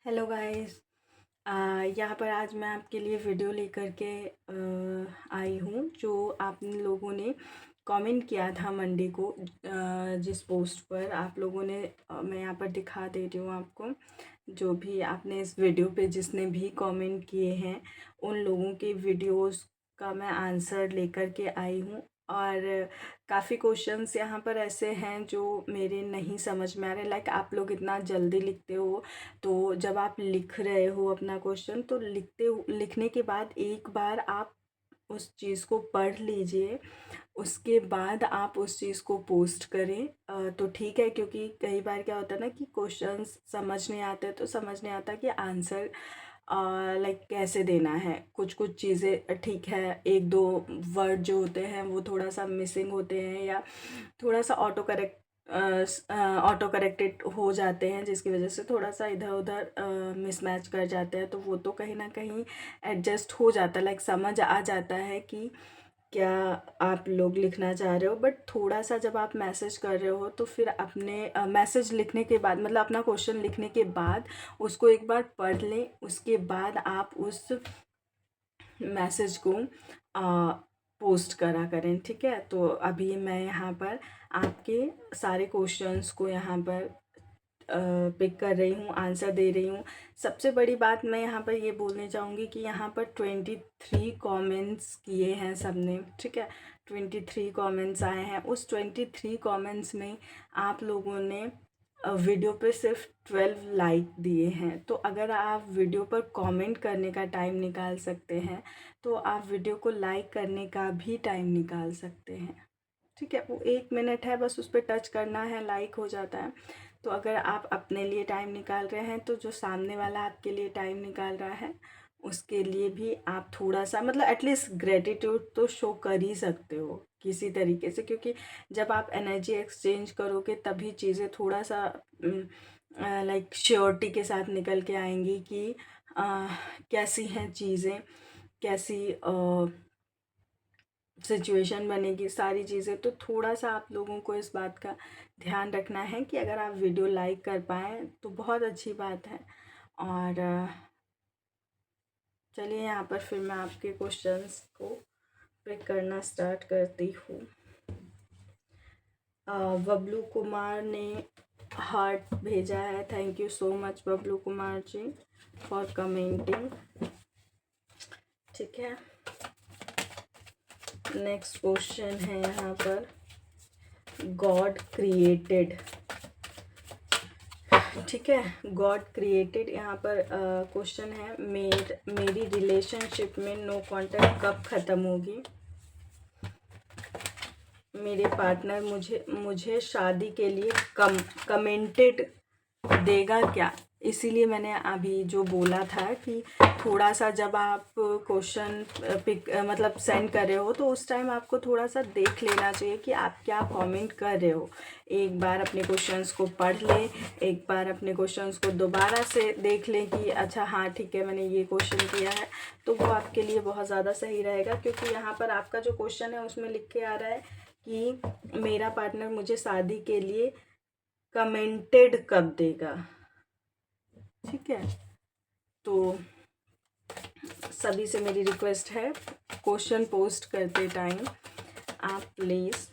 Hello guys. यहाँ पर आज मैं आपके लिए वीडियो लेकर के आई हूँ जो आप लोगों ने कमेंट किया था मंडे को। जिस पोस्ट पर आप लोगों ने मैं यहाँ पर दिखा दे रही हूँ आपको। जो भी आपने इस वीडियो पे जिसने भी कमेंट किए हैं उन लोगों के वीडियोस का मैं आंसर लेकर के आई हूँ। और काफ़ी क्वेश्चंस यहाँ पर ऐसे हैं जो मेरे नहीं समझ में आ रहे। लाइक आप लोग इतना जल्दी लिखते हो, तो जब आप लिख रहे हो अपना क्वेश्चन तो लिखने के बाद एक बार आप उस चीज़ को पढ़ लीजिए। उसके बाद आप उस चीज़ को पोस्ट करें तो ठीक है। क्योंकि कई बार क्या होता है ना कि क्वेश्चंस समझ नहीं आते, तो समझ नहीं आता कि आंसर लाइक कैसे देना है। कुछ कुछ चीज़ें ठीक है, एक दो वर्ड जो होते हैं वो थोड़ा सा मिसिंग होते हैं या थोड़ा सा ऑटो करेक्टेड हो जाते हैं, जिसकी वजह से थोड़ा सा इधर उधर मिसमैच कर जाते हैं। तो वो तो कहीं ना कहीं एडजस्ट हो जाता है, लाइक समझ आ जाता है कि क्या आप लोग लिखना चाह रहे हो। बट थोड़ा सा जब आप मैसेज कर रहे हो तो फिर अपने मैसेज लिखने के बाद, मतलब अपना क्वेश्चन लिखने के बाद उसको एक बार पढ़ लें। उसके बाद आप उस मैसेज को पोस्ट करा करें, ठीक है। तो अभी मैं यहाँ पर आपके सारे क्वेश्चंस को यहाँ पर पिक कर रही हूँ, आंसर दे रही हूँ। सबसे बड़ी बात मैं यहाँ पर ये बोलने चाहूँगी कि यहाँ पर 23 कमेंट्स किए हैं सबने, ठीक है। 23 कमेंट्स आए हैं। उस 23 कमेंट्स में आप लोगों ने वीडियो पे सिर्फ 12 लाइक दिए हैं। तो अगर आप वीडियो पर कमेंट करने का टाइम निकाल सकते हैं तो आप वीडियो को लाइक करने का भी टाइम निकाल सकते हैं, ठीक है। वो 1 मिनट है, बस उस पर टच करना है, लाइक हो जाता है। तो अगर आप अपने लिए टाइम निकाल रहे हैं तो जो सामने वाला आपके लिए टाइम निकाल रहा है उसके लिए भी आप थोड़ा सा, मतलब एटलीस्ट ग्रेटिट्यूड तो शो कर ही सकते हो किसी तरीके से। क्योंकि जब आप एनर्जी एक्सचेंज करोगे तभी चीज़ें थोड़ा सा लाइक श्योरिटी के साथ निकल के आएंगी कि कैसी हैं चीज़ें, कैसी सिचुएशन बनेगी, सारी चीज़ें। तो थोड़ा सा आप लोगों को इस बात का ध्यान रखना है कि अगर आप वीडियो लाइक कर पाएँ तो बहुत अच्छी बात है। और चलिए यहाँ पर फिर मैं आपके क्वेश्चंस को पिक करना स्टार्ट करती हूँ। बबलू कुमार ने हार्ट भेजा है। Thank you so much Bablu Kumar ji for commenting, ठीक है। नेक्स्ट क्वेश्चन है यहाँ पर, गॉड क्रिएटेड, ठीक है। गॉड क्रिएटेड यहाँ पर क्वेश्चन है, मेरी रिलेशनशिप में नो कांटेक्ट कब ख़त्म होगी? मेरे पार्टनर मुझे शादी के लिए कमेंटेड देगा क्या? इसीलिए मैंने अभी जो बोला था कि थोड़ा सा जब आप क्वेश्चन पिक मतलब सेंड कर रहे हो तो उस टाइम आपको थोड़ा सा देख लेना चाहिए कि आप क्या कमेंट कर रहे हो। एक बार अपने क्वेश्चंस को पढ़ लें, एक बार अपने क्वेश्चंस को दोबारा से देख लें कि अच्छा हाँ ठीक है मैंने ये क्वेश्चन किया है, तो वो आपके लिए बहुत ज़्यादा सही रहेगा। क्योंकि यहाँ पर आपका जो क्वेश्चन है उसमें लिख के आ रहा है कि मेरा पार्टनर मुझे शादी के लिए कमेंटेड कब देगा, ठीक है। तो सभी से मेरी रिक्वेस्ट है, क्वेश्चन पोस्ट करते टाइम आप प्लीज़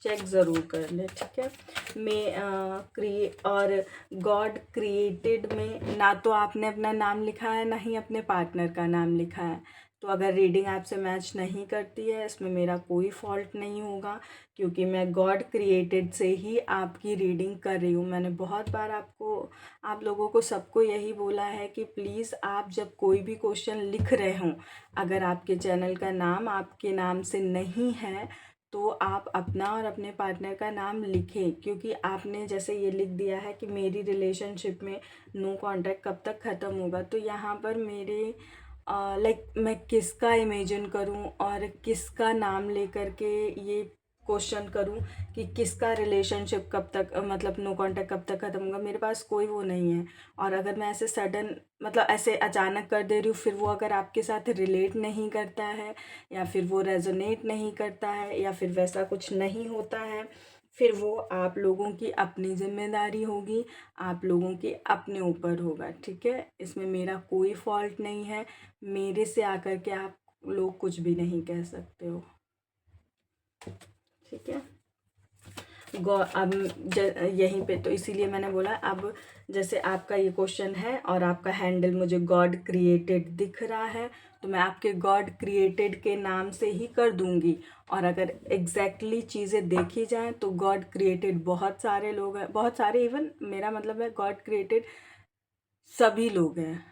चेक ज़रूर कर लें, ठीक है। और गॉड क्रिएटेड में ना तो आपने अपना नाम लिखा है ना ही अपने पार्टनर का नाम लिखा है। तो अगर रीडिंग आपसे मैच नहीं करती है इसमें मेरा कोई फॉल्ट नहीं होगा, क्योंकि मैं गॉड क्रिएटेड से ही आपकी रीडिंग कर रही हूँ। मैंने बहुत बार आप लोगों को सबको यही बोला है कि प्लीज़ आप जब कोई भी क्वेश्चन लिख रहे हों, अगर आपके चैनल का नाम आपके नाम से नहीं है तो आप अपना और अपने पार्टनर का नाम लिखें। क्योंकि आपने जैसे ये लिख दिया है कि मेरी रिलेशनशिप में नो कांटेक्ट कब तक ख़त्म होगा, तो यहाँ पर मेरे लाइक मैं किसका इमेजिन करूँ और किसका नाम लेकर के ये क्वेश्चन करूँ कि किसका रिलेशनशिप कब तक मतलब नो कांटेक्ट कब तक ख़त्म होगा। मेरे पास कोई वो नहीं है। और अगर मैं ऐसे सडन मतलब ऐसे अचानक कर दे रही हूँ, फिर वो अगर आपके साथ रिलेट नहीं करता है या फिर वो रेजोनेट नहीं करता है या फिर वैसा कुछ नहीं होता है, फिर वो आप लोगों की अपनी जिम्मेदारी होगी, आप लोगों के अपने ऊपर होगा, ठीक है। इसमें मेरा कोई फॉल्ट नहीं है, मेरे से आकर के आप लोग कुछ भी नहीं कह सकते हो, ठीक है। अब यहीं पे तो इसीलिए मैंने बोला, अब जैसे आपका ये क्वेश्चन है और आपका हैंडल मुझे गॉड क्रिएटेड दिख रहा है, तो मैं आपके गॉड क्रिएटेड के नाम से ही कर दूंगी। और अगर एग्जैक्टली चीज़ें देखी जाएं तो गॉड क्रिएटेड बहुत सारे लोग हैं, बहुत सारे, इवन मेरा मतलब है गॉड क्रिएटेड सभी लोग हैं,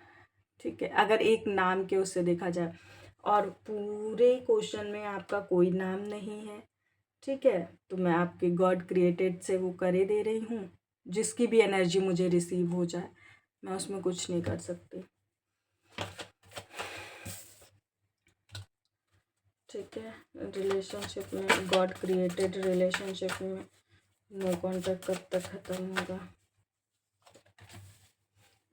ठीक है, अगर एक नाम के उससे देखा जाए। और पूरे क्वेश्चन में आपका कोई नाम नहीं है, ठीक है, तो मैं आपके गॉड क्रिएटेड से वो करे दे रही हूँ, जिसकी भी एनर्जी मुझे रिसीव हो जाए, मैं उसमें कुछ नहीं कर सकती, ठीक है। रिलेशनशिप में गॉड क्रिएटेड रिलेशनशिप में नो कॉन्टैक्ट कब तक ख़त्म होगा?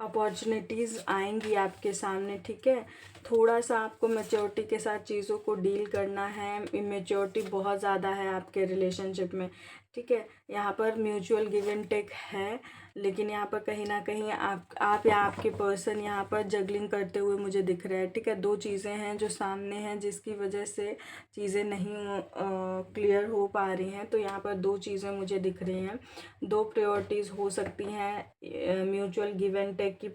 अपॉर्चुनिटीज़ आएंगी आपके सामने, ठीक है। थोड़ा सा आपको मैच्योरिटी के साथ चीज़ों को डील करना है, इमेच्योरिटी बहुत ज़्यादा है आपके रिलेशनशिप में, ठीक है। यहाँ पर म्यूचुअल गिव एंड टेक है, लेकिन यहाँ पर कहीं ना कहीं आप या आपके पर्सन यहाँ पर जगलिंग करते हुए मुझे दिख रहा है, ठीक है। दो चीज़ें हैं जो सामने हैं, जिसकी वजह से चीज़ें नहीं क्लियर हो पा रही हैं। तो यहाँ पर दो चीज़ें मुझे दिख रही हैं, दो प्रायोरिटीज़ हो सकती हैं। म्यूचुअल गिव एंड टेक की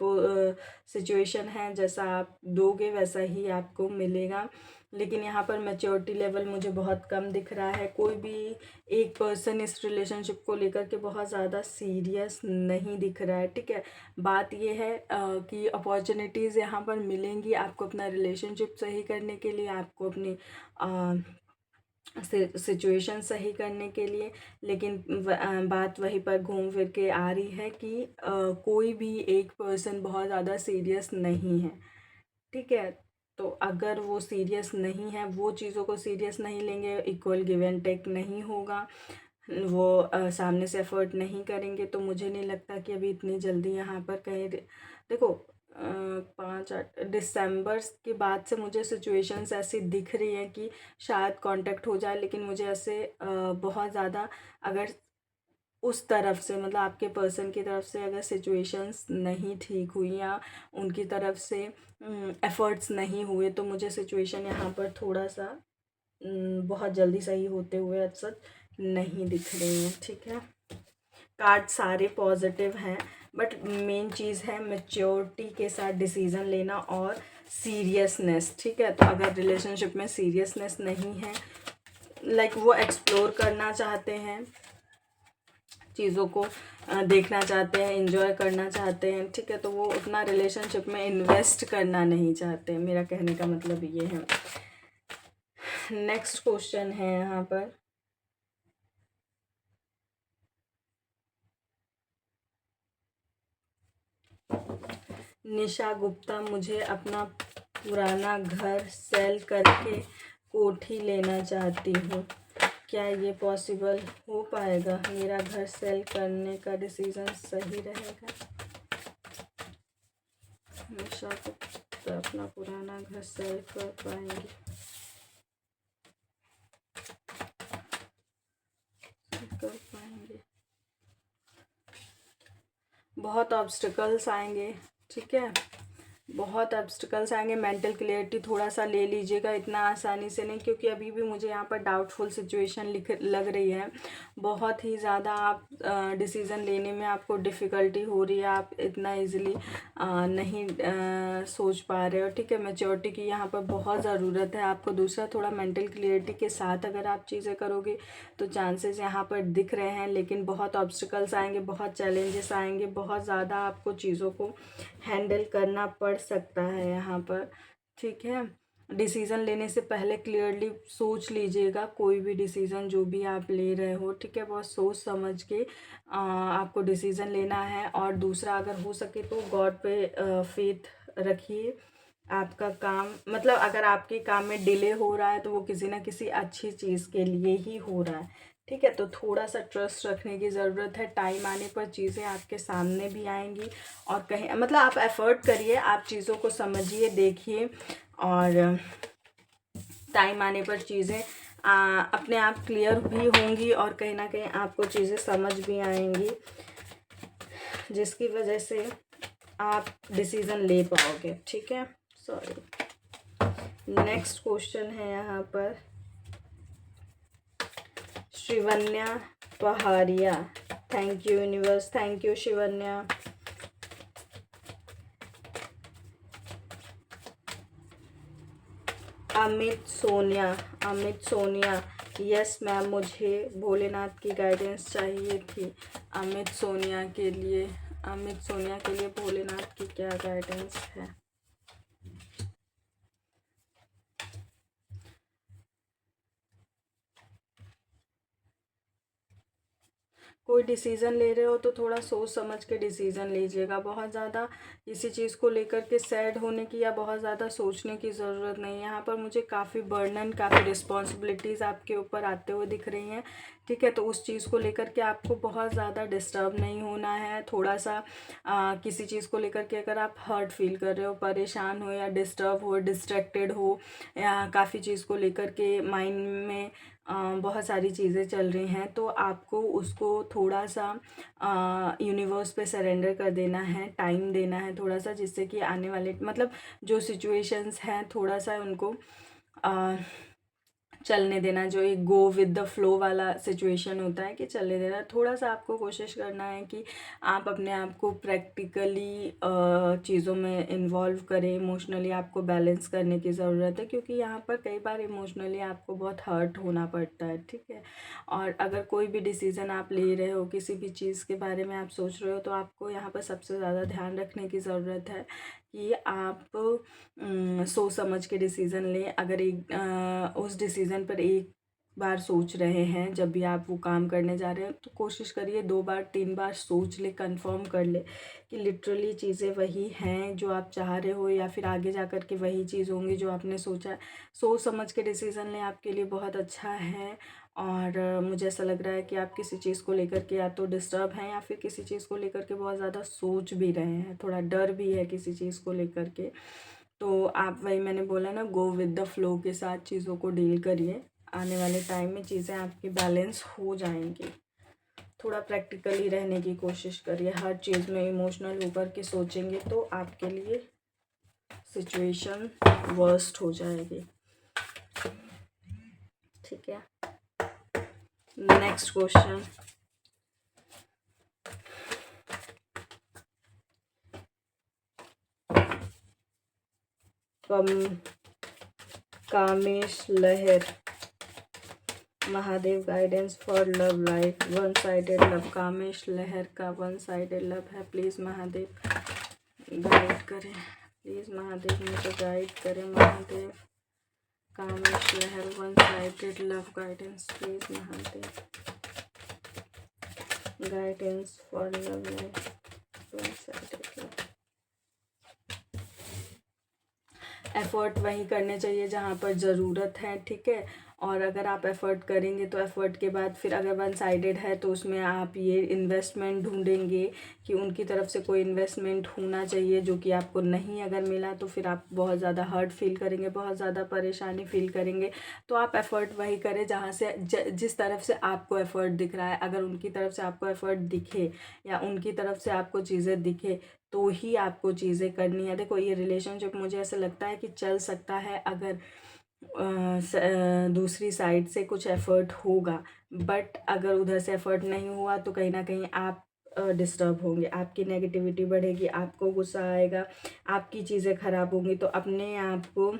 सिचुएशन है, जैसा आप दोगे वैसा ही आपको मिलेगा, लेकिन यहाँ पर मैच्योरिटी लेवल मुझे बहुत कम दिख रहा है। कोई भी एक पर्सन इस रिलेशनशिप को लेकर के बहुत ज़्यादा सीरियस नहीं दिख रहा है, ठीक है। बात ये है कि अपॉर्चुनिटीज़ यहाँ पर मिलेंगी आपको अपना रिलेशनशिप सही करने के लिए, आपको अपनी सिचुएशन सही करने के लिए, लेकिन बात वहीं पर घूम फिर के आ रही है कि कोई भी एक पर्सन बहुत ज़्यादा सीरियस नहीं है, ठीक है। तो अगर वो सीरियस नहीं है, वो चीज़ों को सीरियस नहीं लेंगे, इक्वल गिव एंड टेक नहीं होगा, वो सामने से एफर्ट नहीं करेंगे, तो मुझे नहीं लगता कि अभी इतनी जल्दी यहाँ पर कहीं देखो 5-8 दिसंबर के बाद से मुझे सिचुएशंस ऐसी दिख रही हैं कि शायद कांटेक्ट हो जाए, लेकिन मुझे ऐसे बहुत ज़्यादा अगर उस तरफ से मतलब आपके पर्सन की तरफ से अगर सिचुएशंस नहीं ठीक हुई या उनकी तरफ से एफर्ट्स नहीं हुए, तो मुझे सिचुएशन यहाँ पर थोड़ा सा बहुत जल्दी सही होते हुए अक्सर नहीं दिख रही हैं, ठीक है। कार्ड सारे पॉजिटिव हैं, बट मेन चीज़ है मैच्योरिटी के साथ डिसीज़न लेना और सीरियसनेस, ठीक है। तो अगर रिलेशनशिप में सीरियसनेस नहीं है, लाइक वो एक्सप्लोर करना चाहते हैं, चीज़ों को देखना चाहते हैं, एंजॉय करना चाहते हैं, ठीक है, तो वो उतना रिलेशनशिप में इन्वेस्ट करना नहीं चाहते, मेरा कहने का मतलब ये है। नेक्स्ट क्वेश्चन है यहाँ पर, निशा गुप्ता, मुझे अपना पुराना घर सेल करके कोठी लेना चाहती हूँ, क्या ये पॉसिबल हो पाएगा? मेरा घर सेल करने का डिसीजन सही रहेगा? निशा गुप्ता अपना पुराना घर सेल कर पाएंगे? बहुत ऑब्स्टिकल्स आएंगे, ठीक है, बहुत ऑब्स्टिकल्स आएंगे। मेंटल क्लियरिटी थोड़ा सा ले लीजिएगा, इतना आसानी से नहीं, क्योंकि अभी भी मुझे यहाँ पर डाउटफुल सिचुएशन लग रही है, बहुत ही ज़्यादा आप डिसीज़न लेने में आपको डिफ़िकल्टी हो रही है, आप इतना इजीली नहीं सोच पा रहे हो, ठीक है। मैच्योरिटी की यहाँ पर बहुत ज़रूरत है आपको। दूसरा, थोड़ा मेंटल क्लियरिटी के साथ अगर आप चीज़ें करोगे तो चांसेस यहाँ पर दिख रहे हैं, लेकिन बहुत ऑब्स्टिकल्स आएंगे, बहुत चैलेंजेस आएंगे, बहुत ज़्यादा आपको चीज़ों को हैंडल करना पड़ सकता है यहाँ पर, ठीक है। डिसीज़न लेने से पहले क्लियरली सोच लीजिएगा, कोई भी डिसीज़न जो भी आप ले रहे हो, ठीक है, बहुत सोच समझ के आपको डिसीज़न लेना है। और दूसरा, अगर हो सके तो गॉड पे फेथ रखिए। आपका काम मतलब अगर आपके काम में डिले हो रहा है तो वो किसी ना किसी अच्छी चीज़ के लिए ही हो रहा है, ठीक है। तो थोड़ा सा ट्रस्ट रखने की ज़रूरत है, टाइम आने पर चीज़ें आपके सामने भी आएंगी, और कहीं मतलब आप एफ़र्ट करिए, आप चीज़ों को समझिए, देखिए, और टाइम आने पर चीज़ें अपने आप क्लियर भी होंगी और कहीं ना कहीं आपको चीज़ें समझ भी आएंगी, जिसकी वजह से आप डिसीज़न ले पाओगे। ठीक है, सॉरी। नेक्स्ट क्वेश्चन है यहाँ पर Shivanya Pahadia. Thank you universe, thank you Shivanya. Amit Sonia, yes ma'am, मुझे भोलेनाथ की गाइडेंस चाहिए थी। अमित सोनिया के लिए भोलेनाथ की क्या गाइडेंस है? कोई डिसीज़न ले रहे हो तो थोड़ा सोच समझ के डिसीज़न लीजिएगा। बहुत ज़्यादा किसी चीज़ को लेकर के सैड होने की या बहुत ज़्यादा सोचने की ज़रूरत नहीं है। यहाँ पर मुझे काफ़ी बर्डन, काफ़ी रिस्पॉन्सिबिलिटीज़ आपके ऊपर आते हुए दिख रही हैं। ठीक है, तो उस चीज़ को लेकर के आपको बहुत ज़्यादा डिस्टर्ब नहीं होना है। थोड़ा सा किसी चीज़ को लेकर के अगर आप हर्ट फील कर रहे हो, परेशान हो या डिस्टर्ब हो, डिस्ट्रैक्टेड हो, या काफ़ी चीज़ को लेकर के माइंड में बहुत सारी चीज़ें चल रही हैं, तो आपको उसको थोड़ा सा यूनिवर्स पे सरेंडर कर देना है, टाइम देना है थोड़ा सा, जिससे कि आने वाले मतलब जो सिचुएशंस हैं थोड़ा सा उनको चलने देना। जो एक गो विद द फ्लो वाला सिचुएशन होता है कि चलने देना। थोड़ा सा आपको कोशिश करना है कि आप अपने आप को प्रैक्टिकली चीज़ों में इन्वॉल्व करें। इमोशनली आपको बैलेंस करने की ज़रूरत है, क्योंकि यहाँ पर कई बार इमोशनली आपको बहुत हर्ट होना पड़ता है। ठीक है, और अगर कोई भी डिसीज़न आप ले रहे हो, किसी भी चीज़ के बारे में आप सोच रहे हो, तो आपको यहाँ पर सबसे ज़्यादा ध्यान रखने की ज़रूरत है कि आप सोच समझ के डिसीज़न लें। अगर उस डिसीज़न पर एक बार सोच रहे हैं, जब भी आप वो काम करने जा रहे हैं, तो कोशिश करिए 2 बार 3 बार सोच ले, कंफर्म कर ले कि लिटरली चीज़ें वही हैं जो आप चाह रहे हो, या फिर आगे जा कर के वही चीज़ होंगी जो आपने सोचा है। सोच समझ के डिसीज़न लें, आपके लिए बहुत अच्छा है। और मुझे ऐसा लग रहा है कि आप किसी चीज़ को लेकर के या तो डिस्टर्ब हैं, या फिर किसी चीज़ को लेकर के बहुत ज़्यादा सोच भी रहे हैं, थोड़ा डर भी है किसी चीज़ को लेकर के। तो आप, वही मैंने बोला ना, गो विद द फ्लो के साथ चीज़ों को डील करिए। आने वाले टाइम में चीज़ें आपकी बैलेंस हो जाएंगी। थोड़ा प्रैक्टिकली रहने की कोशिश करिए। हर चीज़ में इमोशनल होकर के सोचेंगे तो आपके लिए सिचुएशन वर्स्ट हो जाएगी। ठीक है, next question. Kamesh Lahar, Mahadev guidance for love life, one sided love. Kamesh Lahar का वन साइडेड लव है। प्लीज़ महादेव गाइड करें, प्लीज़ महादेव मुझे गाइड करें। Mahadev, Kamesh Lahar one sided love guidance, please Mahadev guidance for love life, one sided love. Effort वहीं करने चाहिए जहाँ पर ज़रूरत है। ठीक है, और अगर आप एफ़र्ट करेंगे तो एफ़र्ट के बाद फिर अगर वन साइडेड है तो उसमें आप ये इन्वेस्टमेंट ढूंढेंगे कि उनकी तरफ से कोई इन्वेस्टमेंट होना चाहिए, जो कि आपको नहीं अगर मिला तो फिर आप बहुत ज़्यादा हर्ट फील करेंगे, बहुत ज़्यादा परेशानी फील करेंगे। तो आप एफ़र्ट वही करें जहाँ से जिस तरफ से आपको एफ़र्ट दिख रहा है। अगर उनकी तरफ से आपको एफ़र्ट दिखे या उनकी तरफ से आपको चीज़ें दिखे तो ही आपको चीज़ें करनी है। देखो, ये रिलेशनशिप मुझे ऐसा लगता है कि चल सकता है अगर दूसरी साइड से कुछ एफ़र्ट होगा, बट अगर उधर से एफ़र्ट नहीं हुआ तो कहीं ना कहीं आप डिस्टर्ब होंगे, आपकी नेगेटिविटी बढ़ेगी, आपको गुस्सा आएगा, आपकी चीज़ें ख़राब होंगी। तो अपने आप को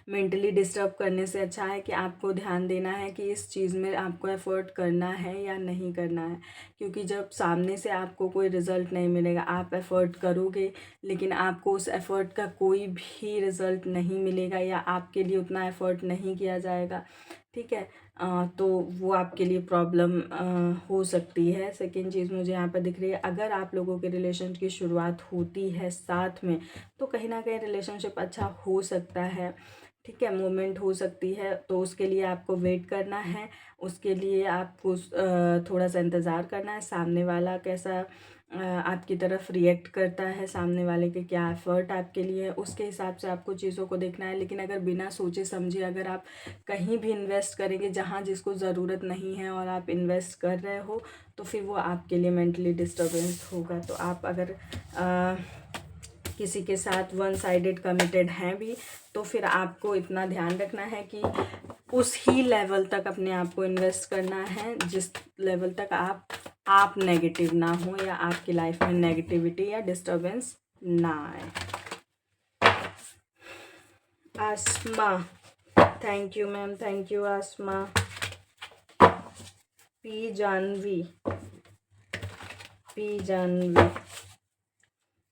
मेंटली डिस्टर्ब करने से अच्छा है कि आपको ध्यान देना है कि इस चीज़ में आपको एफ़र्ट करना है या नहीं करना है। क्योंकि जब सामने से आपको कोई रिज़ल्ट नहीं मिलेगा, आप एफ़र्ट करोगे लेकिन आपको उस एफ़र्ट का कोई भी रिज़ल्ट नहीं मिलेगा या आपके लिए उतना एफ़र्ट नहीं किया जाएगा। ठीक है, तो वो आपके लिए प्रॉब्लम हो सकती है। सेकेंड चीज़ मुझे यहाँ पर दिख रही है, अगर आप लोगों के रिलेशन की शुरुआत होती है साथ में तो कहीं ना कहीं रिलेशनशिप अच्छा हो सकता है। ठीक है, मूवमेंट हो सकती है, तो उसके लिए आपको वेट करना है। उसके लिए आपको थोड़ा सा इंतज़ार करना है, सामने वाला कैसा आपकी तरफ रिएक्ट करता है, सामने वाले के क्या एफ़र्ट आपके लिए है, उसके हिसाब से आपको चीज़ों को देखना है। लेकिन अगर बिना सोचे समझे अगर आप कहीं भी इन्वेस्ट करेंगे जहाँ जिसको ज़रूरत नहीं है और आप इन्वेस्ट कर रहे हो, तो फिर वो आपके लिए मेंटली डिस्टर्बेंस होगा। तो आप अगर किसी के साथ वन साइडेड कमिटेड हैं भी, तो फिर आपको इतना ध्यान रखना है कि उस ही लेवल तक अपने आप को इन्वेस्ट करना है जिस लेवल तक आप नेगेटिव ना हो या आपकी लाइफ में नेगेटिविटी या डिस्टरबेंस ना आए। Asma, thank you ma'am, thank you Asma. P Jahnavi,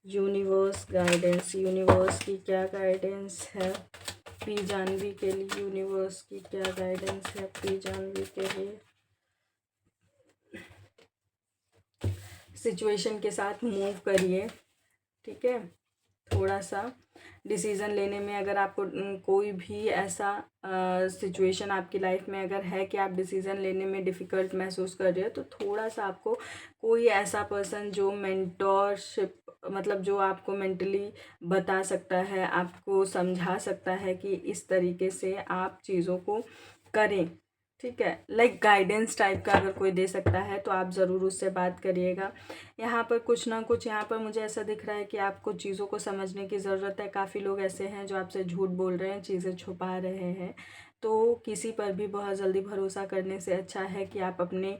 universe guidance, universe की क्या गाइडेंस है पी जानवी के लिए? यूनिवर्स की क्या गाइडेंस है पी जानवी के लिए? सिचुएशन के साथ मूव करिए, ठीक है। थोड़ा सा डिसीज़न लेने में अगर आपको कोई भी ऐसा सिचुएशन आपकी लाइफ में अगर है कि आप डिसीज़न लेने में डिफ़िकल्ट महसूस कर रहे हो, तो थोड़ा सा आपको कोई ऐसा पर्सन जो मेंटोरशिप, मतलब जो आपको मेंटली बता सकता है, आपको समझा सकता है कि इस तरीके से आप चीज़ों को करें, ठीक है। लाइक गाइडेंस टाइप का अगर कोई दे सकता है तो आप ज़रूर उससे बात करिएगा। यहाँ पर कुछ ना कुछ, यहाँ पर मुझे ऐसा दिख रहा है कि आपको चीज़ों को समझने की ज़रूरत है। काफ़ी लोग ऐसे हैं जो आपसे झूठ बोल रहे हैं, चीज़ें छुपा रहे हैं। तो किसी पर भी बहुत जल्दी भरोसा करने से अच्छा है कि आप अपने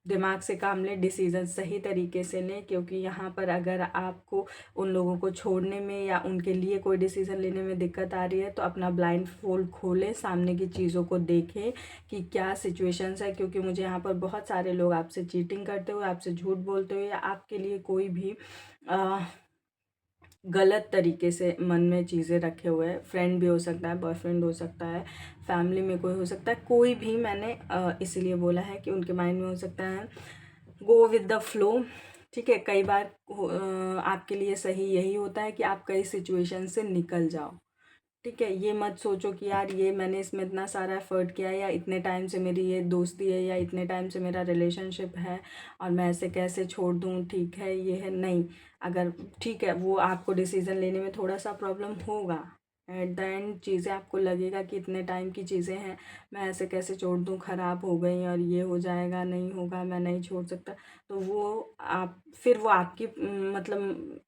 दिमाग से काम लें, डिसीज़न सही तरीके से लें। क्योंकि यहाँ पर अगर आपको उन लोगों को छोड़ने में या उनके लिए कोई डिसीज़न लेने में दिक्कत आ रही है, तो अपना ब्लाइंड फोल्ड खोलें, सामने की चीज़ों को देखें कि क्या सिचुएशंस है। क्योंकि मुझे यहाँ पर बहुत सारे लोग आपसे चीटिंग करते हुए, आपसे झूठ बोलते हुए या आपके लिए कोई भी गलत तरीके से मन में चीज़ें रखे हुए हैं। फ्रेंड भी हो सकता है, बॉयफ्रेंड हो सकता है, फैमिली में कोई हो सकता है, कोई भी, मैंने इसीलिए बोला है कि उनके माइंड में हो सकता है। गो विद द फ्लो, ठीक है। कई बार आपके लिए सही यही होता है कि आप कई सिचुएशन से निकल जाओ, ठीक है। ये मत सोचो कि यार ये मैंने इसमें इतना सारा एफर्ट किया है, या इतने टाइम से मेरी ये दोस्ती है, या इतने टाइम से मेरा रिलेशनशिप है और मैं ऐसे कैसे छोड़ दूँ, ठीक है, ये है नहीं। अगर ठीक है, वो आपको डिसीज़न लेने में थोड़ा सा प्रॉब्लम होगा, एट द एंड चीज़ें आपको लगेगा कि इतने टाइम की चीज़ें हैं, मैं ऐसे कैसे छोड़ दूँ, ख़राब हो गई और ये हो जाएगा, नहीं होगा, मैं नहीं छोड़ सकता। तो वो वो आपकी मतलब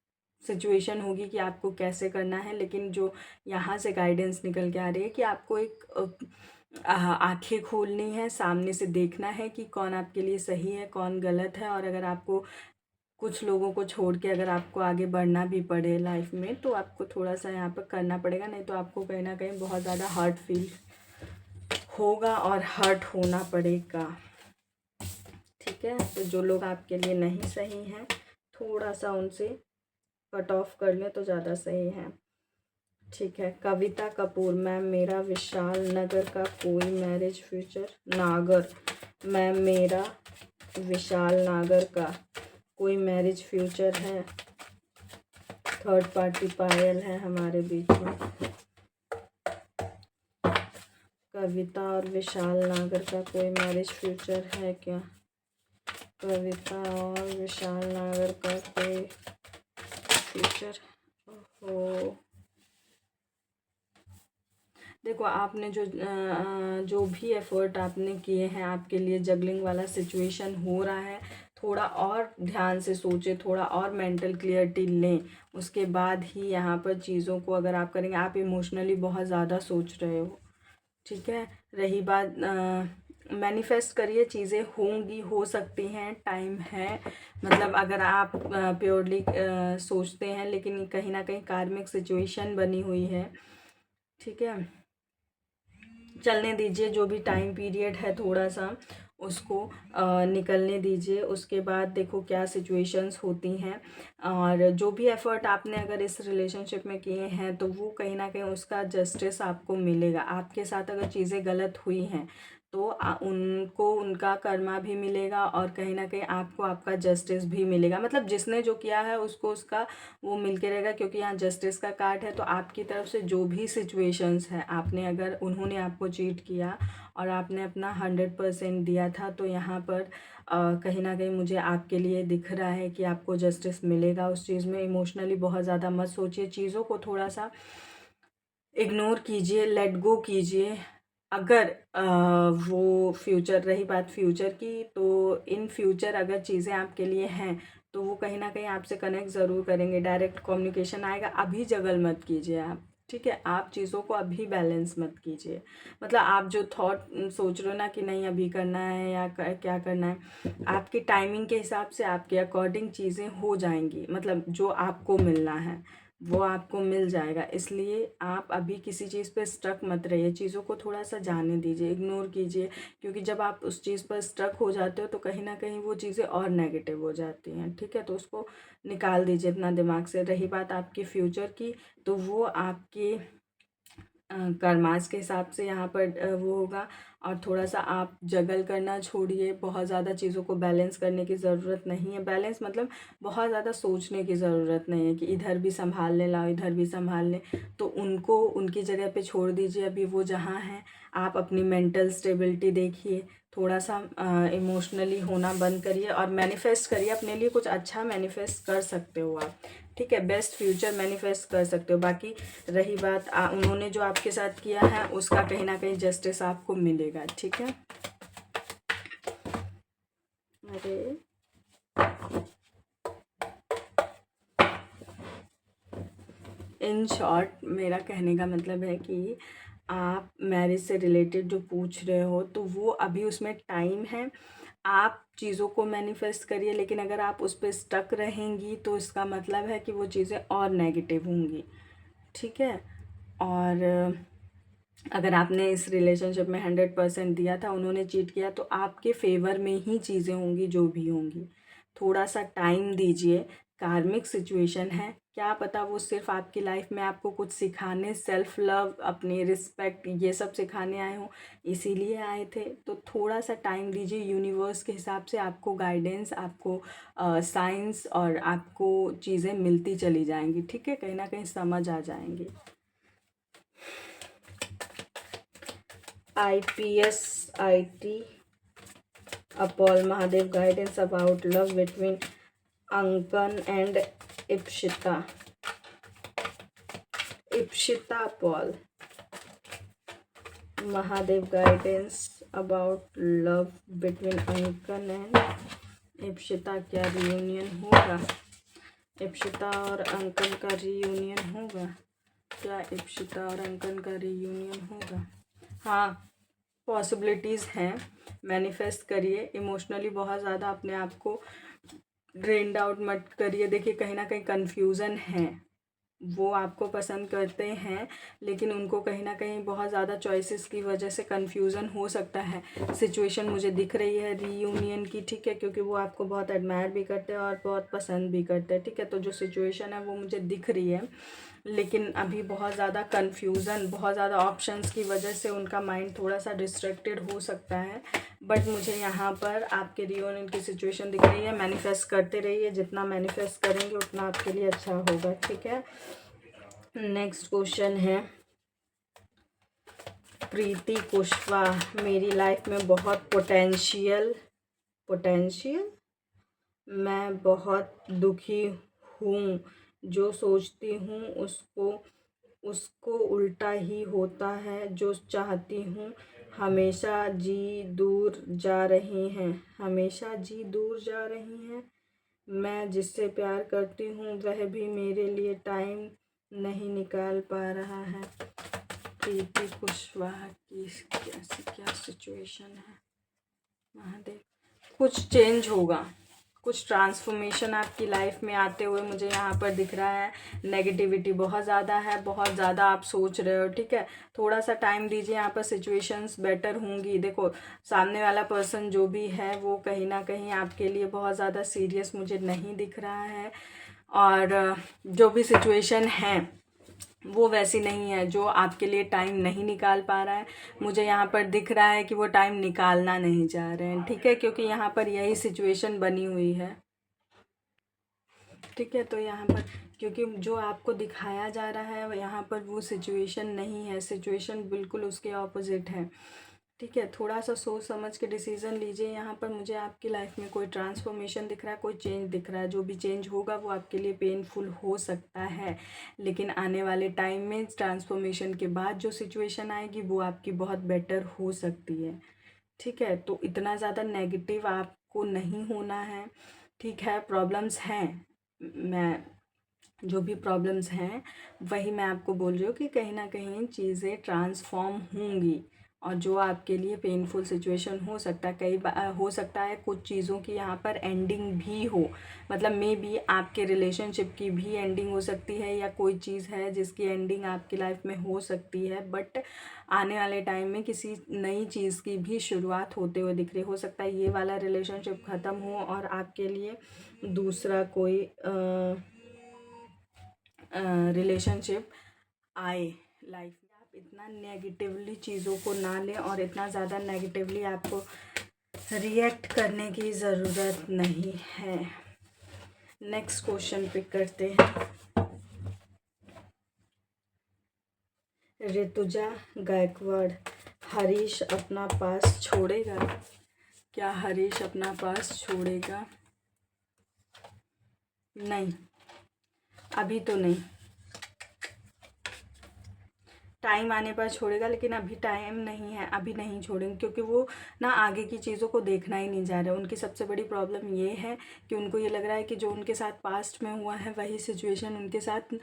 सिचुएशन होगी कि आपको कैसे करना है। लेकिन जो यहाँ से गाइडेंस निकल के आ रही है कि आपको एक आंखें खोलनी है, सामने से देखना है कि कौन आपके लिए सही है, कौन गलत है। और अगर आपको कुछ लोगों को छोड़ के अगर आपको आगे बढ़ना भी पड़े लाइफ में, तो आपको थोड़ा सा यहाँ पर करना पड़ेगा, नहीं तो आपको कहीं ना कहीं बहुत ज़्यादा हर्ट फील होगा और हर्ट होना पड़ेगा, ठीक है। तो जो लोग आपके लिए नहीं सही हैं, थोड़ा सा उनसे कट ऑफ कर लें तो ज़्यादा सही है, ठीक है। कविता कपूर, मैम मेरा विशाल नगर का कोई मैरिज फ्यूचर? नागर, मैम मेरा विशाल नागर का कोई मैरिज फ्यूचर है? थर्ड पार्टी पायल है हमारे बीच में। कविता और विशाल नागर का कोई मैरिज फ्यूचर है क्या? कविता और विशाल नागर का कोई फ्यूचर हो? देखो, आपने जो भी एफ़र्ट आपने किए हैं, आपके लिए जगलिंग वाला सिचुएशन हो रहा है, थोड़ा और ध्यान से सोचें, थोड़ा और मेंटल क्लियरिटी लें, उसके बाद ही यहाँ पर चीज़ों को अगर आप करेंगे। आप इमोशनली बहुत ज़्यादा सोच रहे हो, ठीक है। रही बात, मैनिफेस्ट करिए, चीज़ें होंगी, हो सकती हैं, टाइम है। मतलब अगर आप प्योरली सोचते हैं, लेकिन कहीं ना कहीं कार्मिक सिचुएशन बनी हुई है, ठीक है। चलने दीजिए, जो भी टाइम पीरियड है थोड़ा सा उसको निकलने दीजिए। उसके बाद देखो क्या सिचुएशंस होती हैं, और जो भी एफ़र्ट आपने अगर इस रिलेशनशिप में किए हैं, तो वो कहीं ना कहीं उसका जस्टिस आपको मिलेगा। आपके साथ अगर चीज़ें गलत हुई हैं, तो उनको उनका कर्मा भी मिलेगा, और कहीं ना कहीं आपको आपका जस्टिस भी मिलेगा। मतलब जिसने जो किया है उसको उसका वो मिल के रहेगा, क्योंकि यहाँ जस्टिस का कार्ड है। तो आपकी तरफ से जो भी सिचुएशंस है, आपने अगर उन्होंने आपको चीट किया और आपने अपना 100% दिया था। तो यहाँ पर कहीं ना कहीं मुझे आपके लिए दिख रहा है कि आपको जस्टिस मिलेगा उस चीज़ में। इमोशनली बहुत ज़्यादा मत सोचिए, चीज़ों को थोड़ा सा इग्नोर कीजिए, लेट गो कीजिए। अगर वो फ्यूचर, रही बात फ्यूचर की, तो इन फ्यूचर अगर चीज़ें आपके लिए हैं तो वो कहीं ना कहीं आपसे कनेक्ट ज़रूर करेंगे, डायरेक्ट कम्युनिकेशन आएगा। अभी जगल मत कीजिए आप, ठीक है। आप चीज़ों को अभी बैलेंस मत कीजिए। मतलब आप जो थॉट सोच रहे हो ना कि नहीं अभी करना है या क्या करना है, आपकी टाइमिंग के हिसाब से आपके अकॉर्डिंग चीज़ें हो जाएंगी। मतलब जो आपको मिलना है वो आपको मिल जाएगा। इसलिए आप अभी किसी चीज़ पे स्टक मत रहिए, चीज़ों को थोड़ा सा जाने दीजिए, इग्नोर कीजिए। क्योंकि जब आप उस चीज़ पर स्टक हो जाते हो तो कहीं ना कहीं वो चीज़ें और नेगेटिव हो जाती हैं, ठीक है। तो उसको निकाल दीजिए अपना दिमाग से। रही बात आपके फ्यूचर की, तो वो आपके कर्मास के हिसाब से यहाँ पर वो होगा। और थोड़ा सा आप जगल करना छोड़िए, बहुत ज़्यादा चीज़ों को बैलेंस करने की ज़रूरत नहीं है। बैलेंस मतलब बहुत ज़्यादा सोचने की ज़रूरत नहीं है कि इधर भी संभाल ले लाओ इधर भी संभाल ले। तो उनको उनकी जगह पे छोड़ दीजिए, अभी वो जहाँ हैं। आप अपनी मेंटल स्टेबिलिटी देखिए, थोड़ा सा इमोशनली होना बंद करिए और मैनिफेस्ट करिए अपने लिए। कुछ अच्छा मैनिफेस्ट कर सकते हो आप, ठीक है। बेस्ट फ्यूचर मैनिफेस्ट कर सकते हो। बाकी रही बात उन्होंने जो आपके साथ किया है उसका कहीं ना कहीं जस्टिस आपको मिलेगा, ठीक है। अरे इन शॉर्ट मेरा कहने का मतलब है कि आप मैरिज से रिलेटेड जो पूछ रहे हो तो वो अभी उसमें टाइम है। आप चीज़ों को मैनिफेस्ट करिए, लेकिन अगर आप उस पर स्टक रहेंगी तो इसका मतलब है कि वो चीज़ें और नेगेटिव होंगी, ठीक है। और अगर आपने इस रिलेशनशिप में 100% दिया था, उन्होंने चीट किया, तो आपके फेवर में ही चीज़ें होंगी जो भी होंगी। थोड़ा सा टाइम दीजिए। कार्मिक सिचुएशन है, क्या पता वो सिर्फ आपकी लाइफ में आपको कुछ सिखाने, सेल्फ लव, अपनी रिस्पेक्ट, ये सब सिखाने आए हों, इसीलिए आए थे। तो थोड़ा सा टाइम दीजिए। यूनिवर्स के हिसाब से आपको गाइडेंस, आपको साइंस और आपको चीज़ें मिलती चली जाएंगी, ठीक है। कहीं ना कहीं समझ आ जाएंगी। IPS IT Apol Mahadev guidance about love between Ankan and Ipshita. Ipshita Paul. Mahadev guidance about love between Ankan and Ipshita. क्या रियूनियन होगा? इप्शिता और अंकन का रियूनियन होगा क्या? इप्शिता और अंकन का रियूनियन होगा? हाँ, पॉसिबिलिटीज़ हैं। मैनिफेस्ट करिए। इमोशनली बहुत ज़्यादा अपने आप को ड्रेन्ड आउट मत करिए। देखिए कहीं ना कहीं कन्फ्यूज़न है, वो आपको पसंद करते हैं लेकिन उनको कहीं ना कहीं बहुत ज़्यादा चॉइसेस की वजह से कन्फ्यूज़न हो सकता है। सिचुएशन मुझे दिख रही है रीयूनियन की, ठीक है, क्योंकि वो आपको बहुत एडमायर भी करते हैं और बहुत पसंद भी करते हैं, ठीक है। तो जो सिचुएशन है वो मुझे दिख रही है, लेकिन अभी बहुत ज़्यादा कन्फ्यूज़न, बहुत ज़्यादा ऑप्शंस की वजह से उनका माइंड थोड़ा सा डिस्ट्रैक्टेड हो सकता है। बट मुझे यहाँ पर आपके रियूनियन की सिचुएशन दिख रही है। मैनिफेस्ट करते रहिए, जितना मैनिफेस्ट करेंगे उतना आपके लिए अच्छा होगा, ठीक है। नेक्स्ट क्वेश्चन है प्रीति कुशवाहा। मेरी लाइफ में बहुत पोटेंशियल मैं बहुत दुखी हूँ। जो सोचती हूँ उसको उल्टा ही होता है। जो चाहती हूँ हमेशा जी दूर जा रही हैं। मैं जिससे प्यार करती हूँ वह भी मेरे लिए टाइम नहीं निकाल पा रहा है। प्रीति कुशवाहा की क्या सिचुएशन है? महादेव, कुछ चेंज होगा, कुछ ट्रांसफॉर्मेशन आपकी लाइफ में आते हुए मुझे यहाँ पर दिख रहा है। नेगेटिविटी बहुत ज़्यादा है, बहुत ज़्यादा आप सोच रहे हो, ठीक है। थोड़ा सा टाइम दीजिए, यहाँ पर सिचुएशंस बेटर होंगी। देखो सामने वाला पर्सन जो भी है वो कहीं ना कहीं आपके लिए बहुत ज़्यादा सीरियस मुझे नहीं दिख रहा है। और जो भी सिचुएशन है वो वैसी नहीं है जो आपके लिए टाइम नहीं निकाल पा रहा है। मुझे यहाँ पर दिख रहा है कि वो टाइम निकालना नहीं चाह रहे हैं, ठीक है, क्योंकि यहाँ पर यही सिचुएशन बनी हुई है, ठीक है। तो यहाँ पर क्योंकि जो आपको दिखाया जा रहा है यहाँ पर वो सिचुएशन नहीं है, सिचुएशन बिल्कुल उसके ऑपोजिट है। ठीक है, थोड़ा सा सोच समझ के डिसीज़न लीजिए। यहाँ पर मुझे आपकी लाइफ में कोई ट्रांसफॉर्मेशन दिख रहा है, कोई चेंज दिख रहा है। जो भी चेंज होगा वो आपके लिए पेनफुल हो सकता है, लेकिन आने वाले टाइम में ट्रांसफॉर्मेशन के बाद जो सिचुएशन आएगी वो आपकी बहुत बेटर हो सकती है। ठीक है, तो इतना ज़्यादा नेगेटिव आपको नहीं होना है। ठीक है, प्रॉब्लम्स हैं, मैं जो भी प्रॉब्लम्स हैं वही मैं आपको बोल रही हूँ कि कहीं ना कहीं चीज़ें ट्रांसफॉर्म होंगी, और जो आपके लिए पेनफुल सिचुएशन हो सकता है, कई बार हो सकता है कुछ चीज़ों की यहाँ पर एंडिंग भी हो, मतलब मे बी आपके रिलेशनशिप की भी एंडिंग हो सकती है, या कोई चीज़ है जिसकी एंडिंग आपकी लाइफ में हो सकती है, बट आने वाले टाइम में किसी नई चीज़ की भी शुरुआत होते हुए दिख रही। हो सकता है ये वाला रिलेशनशिप ख़त्म हो और आपके लिए दूसरा कोई रिलेशनशिप आए लाइफ में। आप इतना नेगेटिवली चीज़ों को ना लें, और इतना ज़्यादा नेगेटिवली आपको रिएक्ट करने की ज़रूरत नहीं है। नेक्स्ट क्वेश्चन पिक करते हैं। ऋतुजा गायकवाड़, हरीश अपना पास छोड़ेगा? क्या हरीश अपना पास छोड़ेगा? नहीं, अभी तो नहीं। टाइम आने पर छोड़ेगा, लेकिन अभी टाइम नहीं है, अभी नहीं छोड़ेंगे, क्योंकि वो ना आगे की चीज़ों को देखना ही नहीं जा रहा है। उनकी सबसे बड़ी प्रॉब्लम ये है कि उनको ये लग रहा है कि जो उनके साथ पास्ट में हुआ है वही सिचुएशन उनके साथ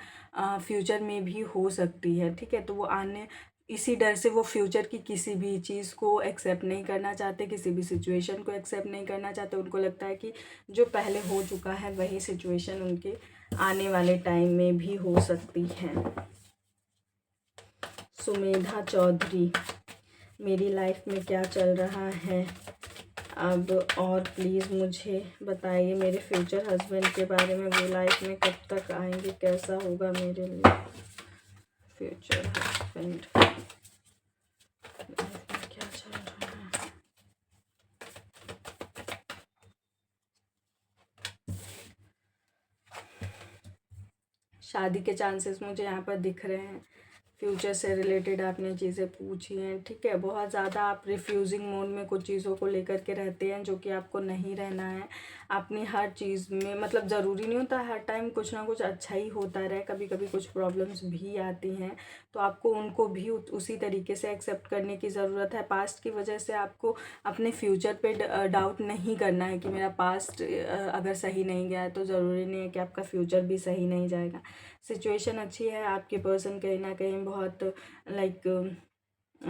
फ्यूचर में भी हो सकती है। ठीक है, तो वो आने इसी डर से वो फ्यूचर की किसी भी चीज़ को एक्सेप्ट नहीं करना चाहते, किसी भी सिचुएशन को एक्सेप्ट नहीं करना चाहते। उनको लगता है कि जो पहले हो चुका है वही सिचुएशन उनके आने वाले टाइम में भी हो सकती है। सुमेधा चौधरी, मेरी लाइफ में क्या चल रहा है अब, और प्लीज़ मुझे बताइए मेरे फ्यूचर हस्बैंड के बारे में। वो लाइफ में कब तक आएंगे, कैसा होगा मेरे लिए फ्यूचर हस्बैंड, लाइफ में क्या चल रहा है। शादी के चांसेस मुझे यहाँ पर दिख रहे हैं। फ्यूचर से रिलेटेड आपने चीज़ें पूछी हैं। ठीक है, बहुत ज़्यादा आप रिफ्यूजिंग मोड में कुछ चीज़ों को लेकर के रहते हैं, जो कि आपको नहीं रहना है। अपनी हर चीज़ में, मतलब ज़रूरी नहीं होता हर टाइम कुछ ना कुछ अच्छा ही होता रहे, कभी कभी कुछ प्रॉब्लम्स भी आती हैं, तो आपको उनको भी उसी तरीके से एक्सेप्ट करने की ज़रूरत है। पास्ट की वजह से आपको अपने फ्यूचर पे डाउट नहीं करना है कि मेरा पास्ट अगर सही नहीं गया है तो ज़रूरी नहीं है कि आपका फ्यूचर भी सही नहीं जाएगा। सिचुएशन अच्छी है, आपके पर्सन कहीं ना कहीं बहुत लाइक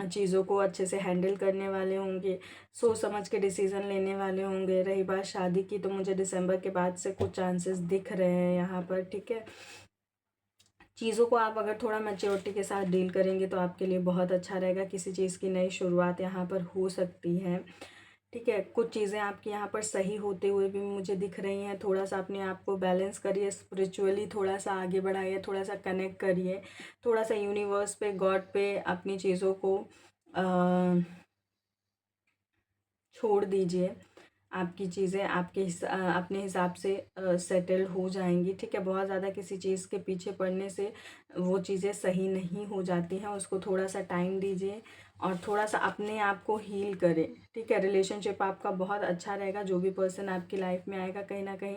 चीज़ों को अच्छे से हैंडल करने वाले होंगे, सोच समझ के डिसीज़न लेने वाले होंगे। रही बात शादी की, तो मुझे दिसंबर के बाद से कुछ चांसेस दिख रहे हैं यहाँ पर। ठीक है, चीज़ों को आप अगर थोड़ा मैच्योरिटी के साथ डील करेंगे तो आपके लिए बहुत अच्छा रहेगा। किसी चीज़ की नई शुरुआत यहाँ पर हो सकती है। ठीक है, कुछ चीज़ें आपकी यहाँ पर सही होते हुए भी मुझे दिख रही हैं। थोड़ा सा अपने आप को बैलेंस करिए, स्पिरिचुअली थोड़ा सा आगे बढ़ाइए, थोड़ा सा कनेक्ट करिए, थोड़ा सा यूनिवर्स पे, गॉड पे अपनी चीज़ों को छोड़ दीजिए। आपकी चीज़ें आपके अपने हिसाब से सेटल हो जाएंगी। ठीक है, बहुत ज़्यादा किसी चीज़ के पीछे पड़ने से वो चीज़ें सही नहीं हो जाती हैं। उसको थोड़ा सा टाइम दीजिए और थोड़ा सा अपने आप को हील करें। ठीक है, रिलेशनशिप आपका बहुत अच्छा रहेगा। जो भी पर्सन आपकी लाइफ में आएगा, कहीं ना कहीं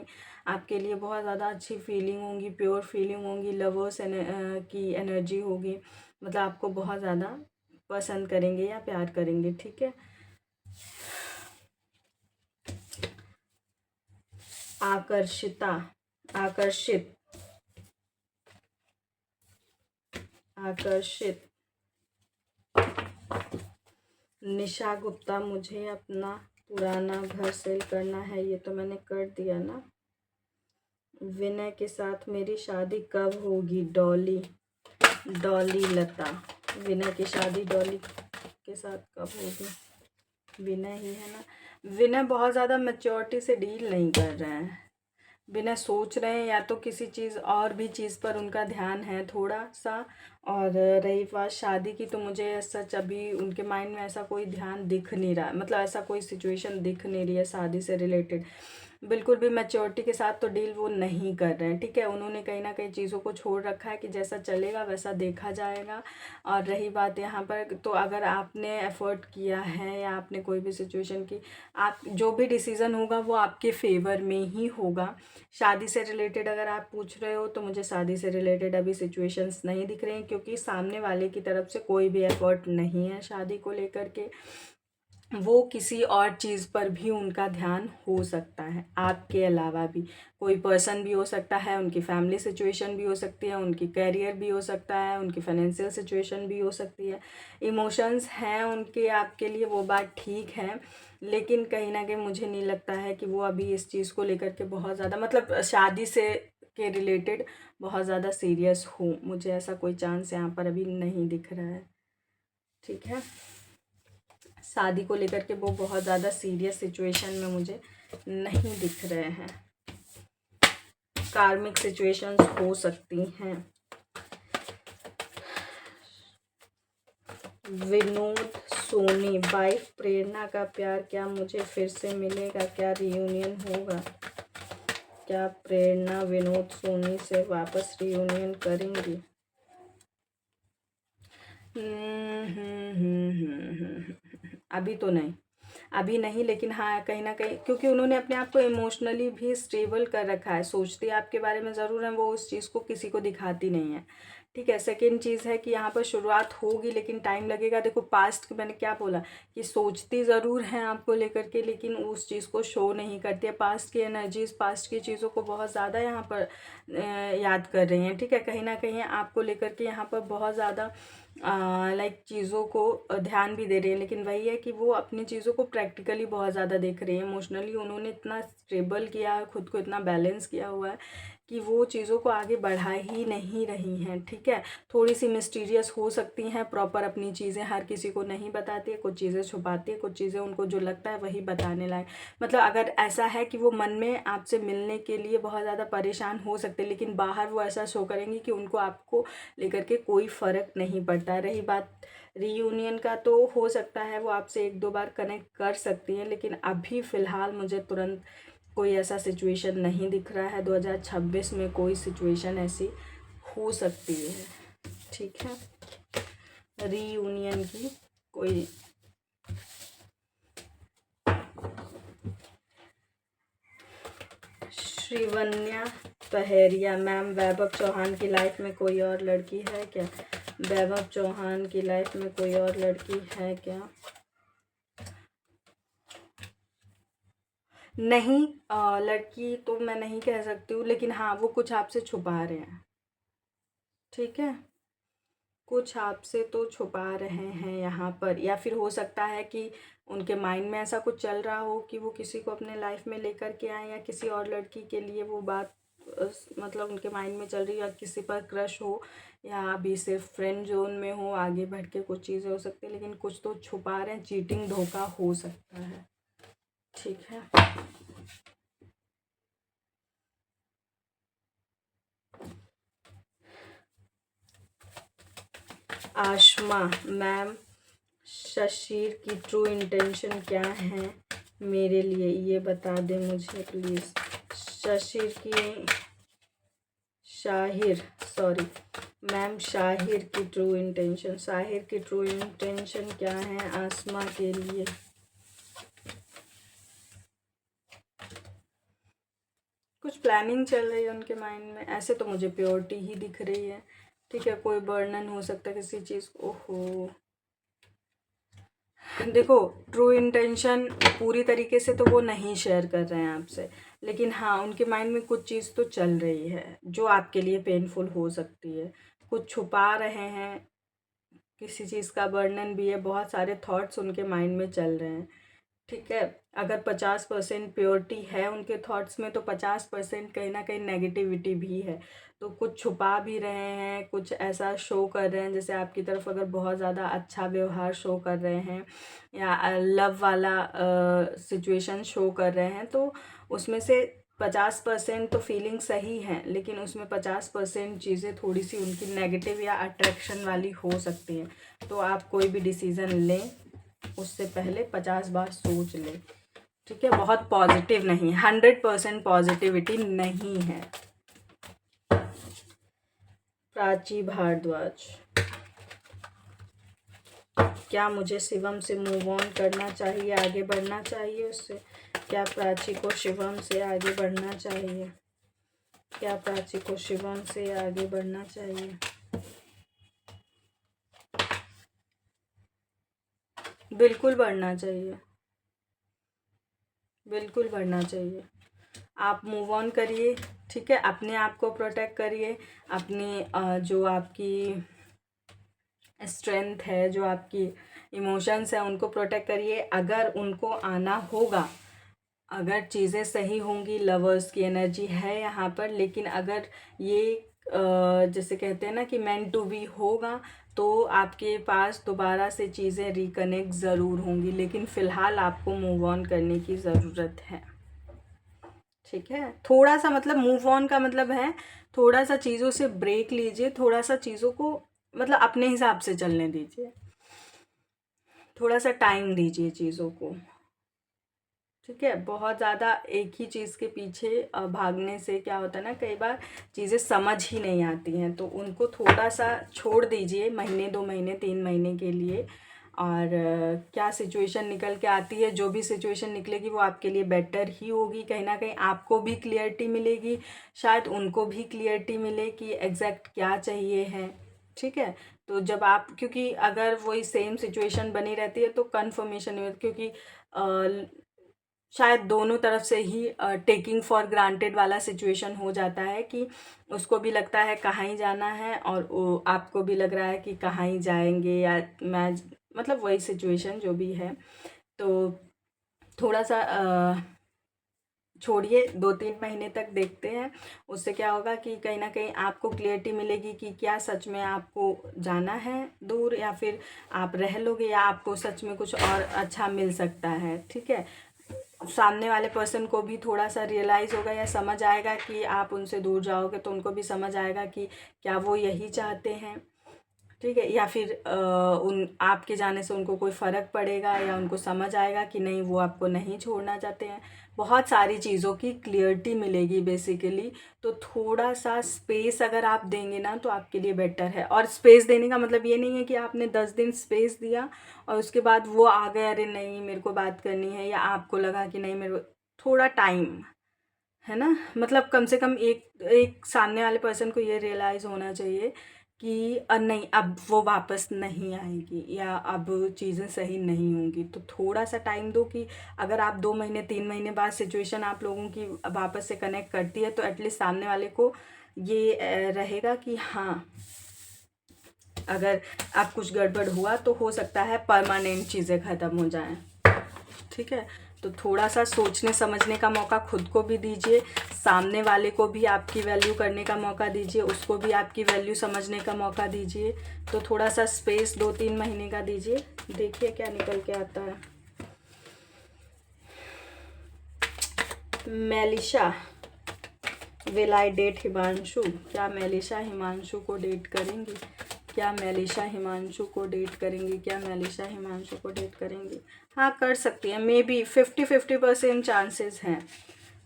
आपके लिए बहुत ज़्यादा अच्छी फीलिंग होंगी, प्योर फीलिंग होंगी, लवर्स की एनर्जी होगी। मतलब आपको बहुत ज़्यादा पसंद करेंगे या प्यार करेंगे। ठीक है, आकर्षिता, आकर्षित, आकर्षित, निशा गुप्ता, मुझे अपना पुराना घर सेल करना है। ये तो मैंने कर दिया ना। विनय के साथ मेरी शादी कब होगी? डॉली, डॉली लता, विनय की शादी डॉली के साथ कब होगी? विनय ही है ना। विनय बहुत ज़्यादा मैच्योरिटी से डील नहीं कर रहे हैं, बिना सोच रहे हैं, या तो किसी चीज़ और भी चीज़ पर उनका ध्यान है थोड़ा सा। और रही बात शादी की, तो मुझे सच अभी उनके माइंड में ऐसा कोई ध्यान दिख नहीं रहा, मतलब ऐसा कोई सिचुएशन दिख नहीं रही है शादी से रिलेटेड। बिल्कुल भी मैच्योरिटी के साथ तो डील वो नहीं कर रहे हैं, ठीक है। उन्होंने कहीं ना कहीं चीज़ों को छोड़ रखा है कि जैसा चलेगा वैसा देखा जाएगा। और रही बात यहाँ पर, तो अगर आपने एफर्ट किया है या आपने कोई भी सिचुएशन की, आप जो भी डिसीज़न होगा वो आपके फेवर में ही होगा। शादी से रिलेटेड अगर आप पूछ रहे हो तो मुझे शादी से रिलेटेड अभी सिचुएशंस नहीं दिख रहे हैं, क्योंकि सामने वाले की तरफ से कोई भी एफर्ट नहीं है शादी को लेकर के। वो किसी और चीज़ पर भी उनका ध्यान हो सकता है, आपके अलावा भी कोई पर्सन भी हो सकता है, उनकी फैमिली सिचुएशन भी हो सकती है, उनकी करियर भी हो सकता है, उनकी फाइनेंशियल सिचुएशन भी हो सकती है। इमोशंस हैं उनके आपके लिए, वो बात ठीक है, लेकिन कहीं ना कहीं मुझे नहीं लगता है कि वो अभी इस चीज़ को लेकर के बहुत ज़्यादा, मतलब शादी से के रिलेटेड बहुत ज़्यादा सीरियस हो। मुझे ऐसा कोई चांस यहाँ पर अभी नहीं दिख रहा है, ठीक है। शादी को लेकर के वो बहुत ज़्यादा सीरियस सिचुएशन में मुझे नहीं दिख रहे हैं। कार्मिक सिचुएशंस हो सकती हैं। विनोद सोनी, वाइफ प्रेरणा का प्यार क्या मुझे फिर से मिलेगा? क्या रियूनियन होगा? क्या प्रेरणा विनोद सोनी से वापस रियूनियन करेंगी? अभी तो नहीं, अभी नहीं, लेकिन हाँ कहीं ना कहीं, क्योंकि उन्होंने अपने आप को इमोशनली भी स्टेबल कर रखा है। सोचती आपके बारे में ज़रूर है, वो उस चीज़ को किसी को दिखाती नहीं है, ठीक है। सेकेंड चीज़ है कि यहाँ पर शुरुआत होगी लेकिन टाइम लगेगा। देखो पास्ट मैंने क्या बोला कि सोचती ज़रूर हैं आपको लेकर के, लेकिन उस चीज़ को शो नहीं करती है। पास्ट की एनर्जीज, पास्ट की चीज़ों को बहुत ज़्यादा यहाँ पर याद कर रही हैं, ठीक है। कहीं ना कहीं आपको लेकर के यहाँ पर बहुत ज़्यादा लाइक चीज़ों को ध्यान भी दे रही है, लेकिन वही है कि वो अपनी चीज़ों को प्रैक्टिकली बहुत ज़्यादा देख रही है। इमोशनली उन्होंने इतना स्टेबल किया है, खुद को इतना बैलेंस किया हुआ है कि वो चीज़ों को आगे बढ़ा ही नहीं रही हैं, ठीक है। थोड़ी सी मिस्टीरियस हो सकती हैं, प्रॉपर अपनी चीज़ें हर किसी को नहीं बताती है, कुछ चीज़ें छुपाती है, कुछ चीज़ें उनको जो लगता है वही बताने लायक। मतलब अगर ऐसा है कि वो मन में आपसे मिलने के लिए बहुत ज़्यादा परेशान हो सकते हैं, लेकिन बाहर वो ऐसा शो करेंगी कि उनको आपको लेकर के कोई फ़र्क नहीं पड़ता। रही बात रीयूनियन का, तो हो सकता है वो आपसे एक दो बार कनेक्ट कर सकती हैं, लेकिन अभी फ़िलहाल मुझे तुरंत कोई ऐसा सिचुएशन नहीं दिख रहा है। 2026 में कोई सिचुएशन ऐसी हो सकती है, ठीक है, रीयूनियन की कोई। श्रीवन्या पहेरिया, मैम वैभव चौहान की लाइफ में कोई और लड़की है क्या? वैभव चौहान की लाइफ में कोई और लड़की है क्या? नहीं, लड़की तो मैं नहीं कह सकती हूँ, लेकिन हाँ वो कुछ आपसे छुपा रहे हैं, ठीक है। कुछ आपसे तो छुपा रहे हैं यहाँ पर, या फिर हो सकता है कि उनके माइंड में ऐसा कुछ चल रहा हो कि वो किसी को अपने लाइफ में लेकर के आए, या किसी और लड़की के लिए वो बात मतलब उनके माइंड में चल रही है, या किसी पर क्रश हो, या अभी सिर्फ फ्रेंड जोन में हो। आगे बढ़ के कुछ चीज़ें हो सकती है, लेकिन कुछ तो छुपा रहे हैं। चीटिंग, धोखा हो सकता है, ठीक है। आशमा, मैम शशीर की ट्रू इंटेंशन क्या है मेरे लिए, ये बता दें मुझे प्लीज़। शशीर की, शाहिर, सॉरी मैम, शाहिर की ट्रू इंटेंशन, शाहिर की ट्रू इंटेंशन क्या है आसमा के लिए? कुछ प्लानिंग चल रही है उनके माइंड में, ऐसे तो मुझे प्योरिटी ही दिख रही है, ठीक है। कोई वर्णन हो सकता है किसी चीज़ को। ओहो, देखो ट्रू इंटेंशन पूरी तरीके से तो वो नहीं शेयर कर रहे हैं आपसे, लेकिन हाँ उनके माइंड में कुछ चीज़ तो चल रही है जो आपके लिए पेनफुल हो सकती है। कुछ छुपा रहे हैं, किसी चीज़ का वर्णन भी है, बहुत सारे थॉट्स उनके माइंड में चल रहे हैं, ठीक है। अगर 50% प्योरिटी है उनके थॉट्स में, तो 50% कहीं ना कहीं नेगेटिविटी भी है। तो कुछ छुपा भी रहे हैं, कुछ ऐसा शो कर रहे हैं, जैसे आपकी तरफ अगर बहुत ज़्यादा अच्छा व्यवहार शो कर रहे हैं, या लव वाला सिचुएशन शो कर रहे हैं, तो उसमें से 50% तो फीलिंग सही है, लेकिन उसमें 50% चीज़ें थोड़ी सी उनकी नेगेटिव या अट्रैक्शन वाली हो सकती हैं। तो आप कोई भी डिसीज़न लें उससे पहले 50 बार सोच लें, ठीक है, बहुत पॉजिटिव नहीं, 100% पॉजिटिविटी नहीं है। प्राची भारद्वाज, क्या मुझे शिवम से मूव ऑन करना चाहिए, आगे बढ़ना चाहिए उससे? क्या प्राची को शिवम से आगे बढ़ना चाहिए? क्या प्राची को शिवम से आगे बढ़ना चाहिए? बिल्कुल बढ़ना चाहिए, बिल्कुल बढ़ना चाहिए। आप मूव ऑन करिए, ठीक है, अपने आप को प्रोटेक्ट करिए, अपनी जो आपकी स्ट्रेंथ है, जो आपकी इमोशंस है, उनको प्रोटेक्ट करिए। अगर उनको आना होगा, अगर चीज़ें सही होंगी, लवर्स की एनर्जी है यहाँ पर, लेकिन अगर ये जैसे कहते हैं ना कि मेंट टू बी होगा, तो आपके पास दोबारा से चीज़ें रिकनेक्ट ज़रूर होंगी, लेकिन फ़िलहाल आपको मूव ऑन करने की ज़रूरत है। ठीक है, थोड़ा सा मतलब मूव ऑन का मतलब है थोड़ा सा चीज़ों से ब्रेक लीजिए, थोड़ा सा चीज़ों को मतलब अपने हिसाब से चलने दीजिए, थोड़ा सा टाइम दीजिए चीज़ों को। ठीक है, बहुत ज़्यादा एक ही चीज़ के पीछे भागने से क्या होता है ना, कई बार चीज़ें समझ ही नहीं आती हैं, तो उनको थोड़ा सा छोड़ दीजिए, महीने 2 महीने 3 महीने के लिए। और क्या सिचुएशन निकल के आती है, जो भी सिचुएशन निकलेगी वो आपके लिए बेटर ही होगी। कहीं ना कहीं आपको भी क्लियरिटी मिलेगी, शायद उनको भी क्लियरिटी मिले कि एग्जैक्ट क्या चाहिए है। ठीक है, तो जब आप, क्योंकि अगर वही सेम सिचुएशन बनी रहती है तो कन्फर्मेशन नहीं होती, क्योंकि शायद दोनों तरफ से ही टेकिंग फॉर ग्रांटेड वाला सिचुएशन हो जाता है कि उसको भी लगता है कहाँ ही जाना है, और आपको भी लग रहा है कि कहाँ ही जाएंगे, या मैं मतलब वही सिचुएशन जो भी है। तो थोड़ा सा छोड़िए, 2-3 महीने तक देखते हैं, उससे क्या होगा कि कहीं ना कहीं आपको क्लियरिटी मिलेगी कि क्या सच में आपको जाना है दूर, या फिर आप रह लोगे, या आपको सच में कुछ और अच्छा मिल सकता है। ठीक है, सामने वाले पर्सन को भी थोड़ा सा रियलाइज़ होगा या समझ आएगा कि आप उनसे दूर जाओगे, तो उनको भी समझ आएगा कि क्या वो यही चाहते हैं। ठीक है, या फिर उन आपके जाने से उनको कोई फ़र्क पड़ेगा, या उनको समझ आएगा कि नहीं, वो आपको नहीं छोड़ना चाहते हैं। बहुत सारी चीज़ों की क्लियरिटी मिलेगी बेसिकली। तो थोड़ा सा स्पेस अगर आप देंगे ना, तो आपके लिए बेटर है। और स्पेस देने का मतलब ये नहीं है कि आपने 10 दिन स्पेस दिया और उसके बाद वो आ गए, अरे नहीं मेरे को बात करनी है, या आपको लगा कि नहीं मेरे को, थोड़ा टाइम है ना, मतलब कम से कम एक एक सामने वाले पर्सन को ये रियलाइज़ होना चाहिए कि नहीं, अब वो वापस नहीं आएगी, या अब चीज़ें सही नहीं होंगी। तो थोड़ा सा टाइम दो, कि अगर आप 2 महीने 3 महीने बाद सिचुएशन आप लोगों की वापस से कनेक्ट करती है, तो एटलीस्ट सामने वाले को ये रहेगा कि हाँ, अगर अब कुछ गड़बड़ हुआ तो हो सकता है परमानेंट चीज़ें ख़त्म हो जाएं। ठीक है, तो थोड़ा सा सोचने समझने का मौका खुद को भी दीजिए, सामने वाले को भी आपकी वैल्यू करने का मौका दीजिए, उसको भी आपकी वैल्यू समझने का मौका दीजिए। तो थोड़ा सा स्पेस 2-3 महीने का दीजिए, देखिए क्या निकल के आता है। Melisha, will I date Himanshu? क्या मेलिशा हिमांशु को डेट करेंगी? क्या मेलिशा हिमांशु को डेट करेंगी? क्या मेलिशा हिमांशु को डेट करेंगी? हाँ, कर सकती है, मे बी 50-50% चांसेस हैं।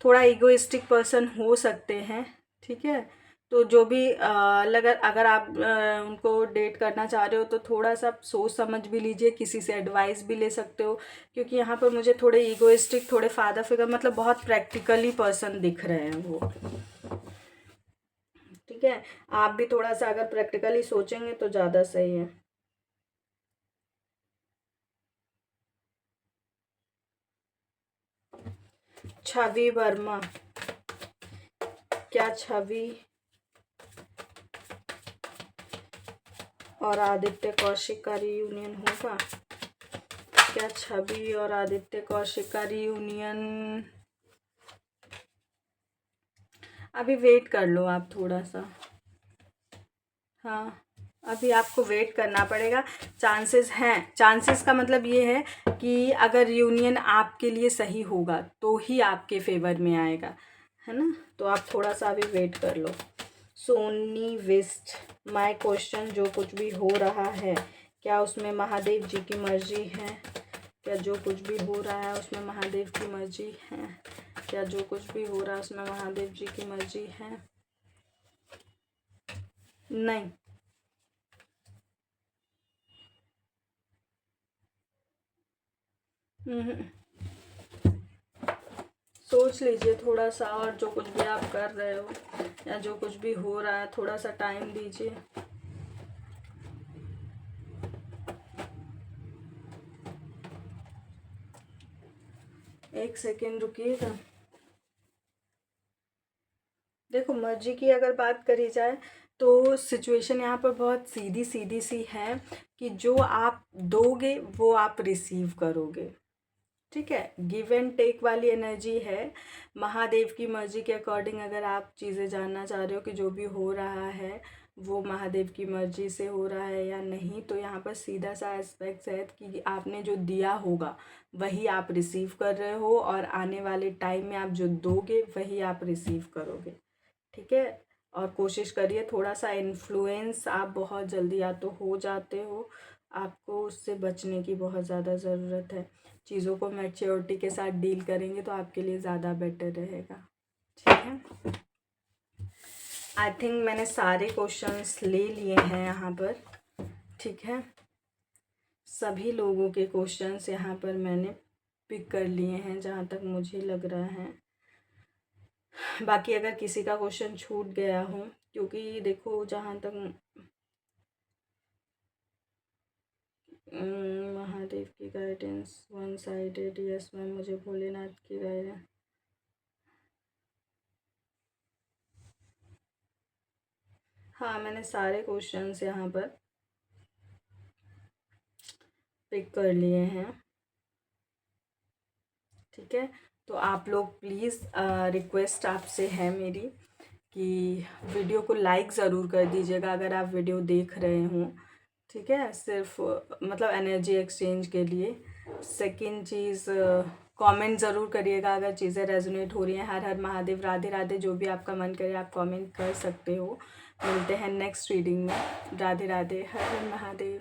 थोड़ा ईगोइस्टिक पर्सन हो सकते हैं। ठीक है, तो जो भी अगर आप उनको डेट करना चाह रहे हो, तो थोड़ा सा सोच समझ भी लीजिए, किसी से एडवाइस भी ले सकते हो, क्योंकि यहाँ पर मुझे थोड़े ईगोइस्टिक, थोड़े फादर फिगर, मतलब बहुत प्रैक्टिकली पर्सन दिख रहे हैं वो। ठीक है, आप भी थोड़ा सा अगर प्रैक्टिकली सोचेंगे तो ज़्यादा सही है। छवि वर्मा, क्या छवि और आदित्य कौशिक का रीयूनियन होगा? क्या छवि और आदित्य कौशिक का रीयूनियन? अभी वेट कर लो आप थोड़ा सा। हाँ, अभी आपको वेट करना पड़ेगा। चांसेस हैं, चांसेस का मतलब ये है कि अगर यूनियन आपके लिए सही होगा तो ही आपके फेवर में आएगा, है ना। तो आप थोड़ा सा अभी वेट कर लो। सोनी वेस्ट, माय क्वेश्चन, जो कुछ भी हो रहा है क्या उसमें महादेव जी की मर्जी है? क्या जो कुछ भी हो रहा है उसमें महादेव की मर्जी है? क्या जो कुछ भी हो रहा है उसमें महादेव जी की मर्जी है? नहीं। सोच लीजिए थोड़ा सा, और जो कुछ भी आप कर रहे हो या जो कुछ भी हो रहा है थोड़ा सा टाइम दीजिए। एक सेकेंड रुकिएगा। देखो, मर्जी की अगर बात करी जाए तो सिचुएशन यहाँ पर बहुत सीधी सीधी सी है कि जो आप दोगे वो आप रिसीव करोगे। ठीक है, गिव एंड टेक वाली एनर्जी है। महादेव की मर्जी के अकॉर्डिंग अगर आप चीज़ें जानना चाह रहे हो कि जो भी हो रहा है वो महादेव की मर्जी से हो रहा है या नहीं, तो यहाँ पर सीधा सा एस्पेक्ट है कि आपने जो दिया होगा वही आप रिसीव कर रहे हो, और आने वाले टाइम में आप जो दोगे वही आप रिसीव करोगे। ठीक है, और कोशिश करिए थोड़ा सा इन्फ्लुएंस आप बहुत जल्दी या तो हो जाते हो, आपको उससे बचने की बहुत ज़्यादा ज़रूरत है। चीज़ों को मैच्योरिटी के साथ डील करेंगे तो आपके लिए ज़्यादा बेटर रहेगा। ठीक है, आई थिंक मैंने सारे क्वेश्चंस ले लिए हैं यहाँ पर। ठीक है, सभी लोगों के क्वेश्चंस यहाँ पर मैंने पिक कर लिए हैं जहाँ तक मुझे लग रहा है। बाकी अगर किसी का क्वेश्चन छूट गया हो, क्योंकि देखो जहाँ तक महादेव की guidance one sided, yes ma'am, मुझे भोलेनाथ की गाइडेंस। हाँ, मैंने सारे क्वेश्चंस यहाँ पर पिक कर लिए हैं। ठीक है, तो आप लोग प्लीज़, रिक्वेस्ट आपसे है मेरी कि वीडियो को लाइक ज़रूर कर दीजिएगा अगर आप वीडियो देख रहे हों। ठीक है, सिर्फ मतलब एनर्जी एक्सचेंज के लिए। सेकंड चीज़, कमेंट ज़रूर करिएगा अगर चीज़ें रेजोनेट हो रही हैं। हर हर महादेव, राधे राधे, जो भी आपका मन करे आप कमेंट कर सकते हो। मिलते हैं नेक्स्ट रीडिंग में। राधे राधे, हर हर महादेव।